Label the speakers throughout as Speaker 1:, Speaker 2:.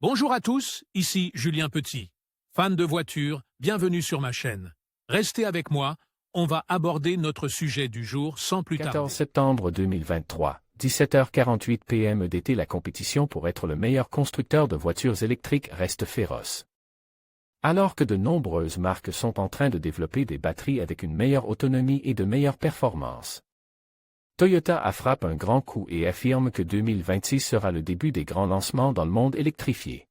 Speaker 1: Bonjour à tous, ici Julien Petit. Fan de voitures, bienvenue sur ma chaîne. Restez avec moi, on va aborder notre sujet du jour sans plus tarder.
Speaker 2: 14 septembre 2023, 17h48 p.m. d'été. La compétition pour être le meilleur constructeur de voitures électriques reste féroce. Alors que de nombreuses marques sont en train de développer des batteries avec une meilleure autonomie et de meilleures performances, Toyota frappe un grand coup et affirme que 2026 sera le début des grands lancements dans le monde électrifié.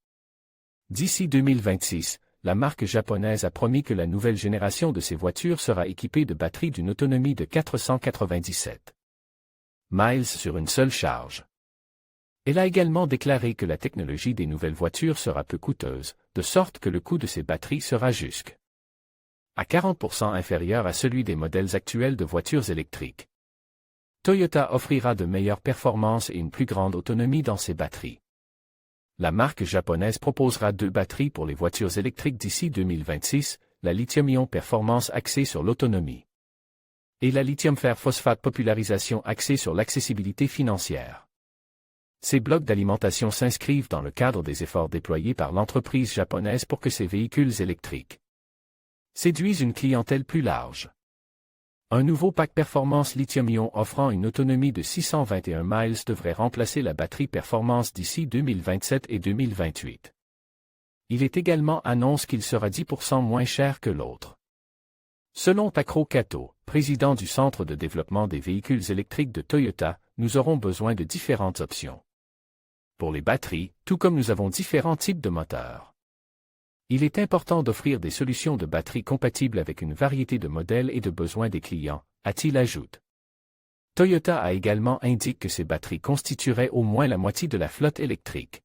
Speaker 2: D'ici 2026, la marque japonaise a promis que la nouvelle génération de ses voitures sera équipée de batteries d'une autonomie de 497 miles sur une seule charge. Elle a également déclaré que la technologie des nouvelles voitures sera peu coûteuse, de sorte que le coût de ces batteries sera jusqu'à 40% inférieur à celui des modèles actuels de voitures électriques. Toyota offrira de meilleures performances et une plus grande autonomie dans ses batteries. La marque japonaise proposera 2 batteries pour les voitures électriques d'ici 2026, la lithium-ion performance axée sur l'autonomie et la lithium fer phosphate popularisation axée sur l'accessibilité financière. Ces blocs d'alimentation s'inscrivent dans le cadre des efforts déployés par l'entreprise japonaise pour que ces véhicules électriques séduisent une clientèle plus large. Un nouveau pack performance lithium-ion offrant une autonomie de 621 miles devrait remplacer la batterie performance d'ici 2027 et 2028. Il est également annoncé qu'il sera 10% moins cher que l'autre. Selon Takuro Kato, président du Centre de développement des véhicules électriques de Toyota, nous aurons besoin de différentes options pour les batteries, tout comme nous avons différents types de moteurs. Il est important d'offrir des solutions de batterie compatibles avec une variété de modèles et de besoins des clients, a-t-il ajouté. Toyota a également indiqué que ces batteries constitueraient au moins la moitié de la flotte électrique.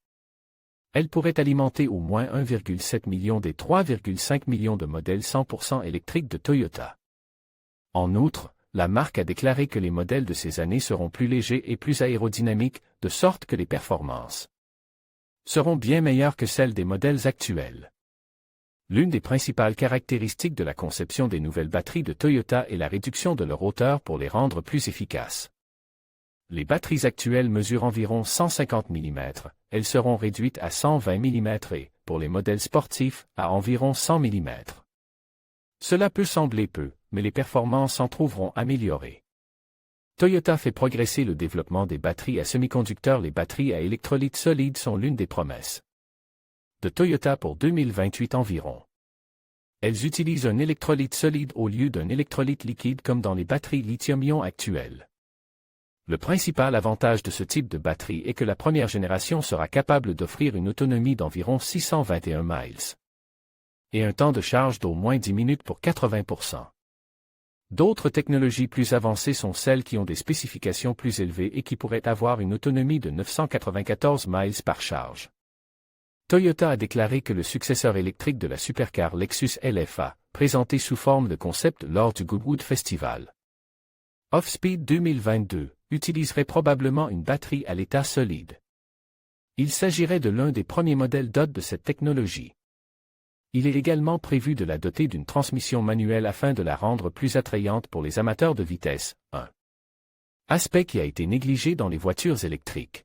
Speaker 2: Elles pourraient alimenter au moins 1,7 million des 3,5 millions de modèles 100% électriques de Toyota. En outre, la marque a déclaré que les modèles de ces années seront plus légers et plus aérodynamiques, de sorte que les performances seront bien meilleures que celles des modèles actuels. L'une des principales caractéristiques de la conception des nouvelles batteries de Toyota est la réduction de leur hauteur pour les rendre plus efficaces. Les batteries actuelles mesurent environ 150 mm, elles seront réduites à 120 mm et, pour les modèles sportifs, à environ 100 mm. Cela peut sembler peu, mais les performances s'en trouveront améliorées. Toyota fait progresser le développement des batteries à semi-conducteurs. Les batteries à électrolyte solide sont l'une des promesses de Toyota pour 2028 environ. Elles utilisent un électrolyte solide au lieu d'un électrolyte liquide comme dans les batteries lithium-ion actuelles. Le principal avantage de ce type de batterie est que la première génération sera capable d'offrir une autonomie d'environ 621 miles et un temps de charge d'au moins 10 minutes pour 80%. D'autres technologies plus avancées sont celles qui ont des spécifications plus élevées et qui pourraient avoir une autonomie de 994 miles par charge. Toyota a déclaré que le successeur électrique de la supercar Lexus LFA, présenté sous forme de concept lors du Goodwood Festival Off-Speed 2022, utiliserait probablement une batterie à l'état solide. Il s'agirait de l'un des premiers modèles DOT de cette technologie. Il est également prévu de la doter d'une transmission manuelle afin de la rendre plus attrayante pour les amateurs de vitesse, un aspect qui a été négligé dans les voitures électriques.